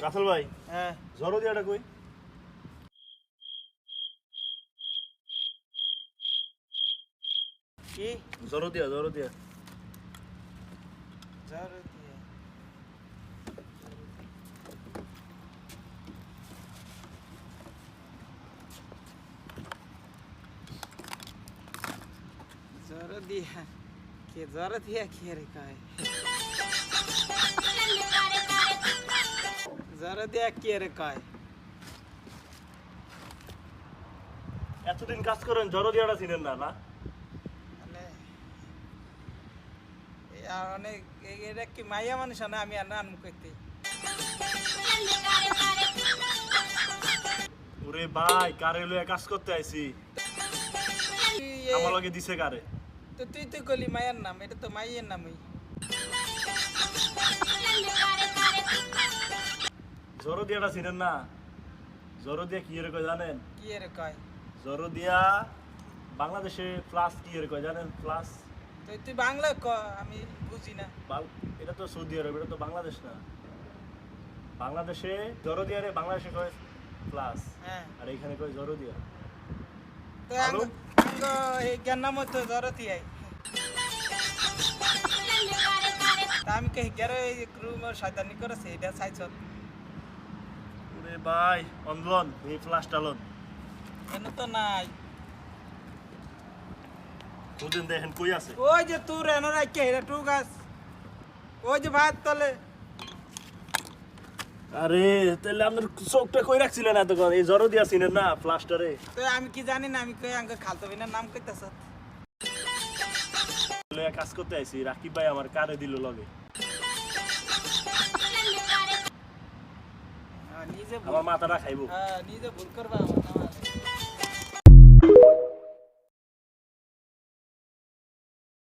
রাসেল ভাই, হ্যাঁ জরদিয়াটা কই? কি জরদিয়া জরদিয়া জরদিয়া কে জরদিয়া কে রে কয় জরদিয়া কে রে কয় এতদিন কাজ করেন জরদিয়াটা চিনেন না না? মানে অনেক এটা কি মাইয়া মানুষ না আমি আর নাম কইতে ওরে ভাই, কারে লইয়া কাজ করতে আইছি। আমার লগে দিছে কারে? তো তুই তো কলি মায়ের নাম এটা তো মাইয়ের নামই জরদিয়াটা চিনেন না? জরদিয়া কি এর কয় জানেন? কি রে কয় জরদিয়া বাংলাদেশে প্লাস কি এর কয় জানেন? প্লাস তুই বাংলা ক আমি বুঝি না এটা তো সৌদি আরব, এটা তো বাংলাদেশ না। বাংলাদেশে জরদিয়া রে বাংলাদেশে কয় প্লাস, হ্যাঁ আর এখানে কয় জরদিয়া। তো এই জ্ঞান নাম তো জরদিয়াই তা আমি কে গেরে রুম শয়তানি করেছে এটা সাইজ ওরে ভাই, অনলন এই প্লাসটা লন এন তো নাই দুদিন দেখেন কই আছে। ওই যে তুই রেন রাখকে এটা টু গাছ ওই যে ভাত তলে আরে তাহলে আপনার চোখটা কই রাখছিলেন এতক্ষণ? এই জরদিয়া চিনেন না প্লাস্টারে? তো আমি কি জানি না আমি কই আঙ্গ খালতো বিনার নাম কইতাছ লইয়া কাজ করতে আইছি, রাকিব ভাই আমার কারে দিল লগে। নিজে আমার মাথাটা খাইবো। নিজে ভুল করবা আমার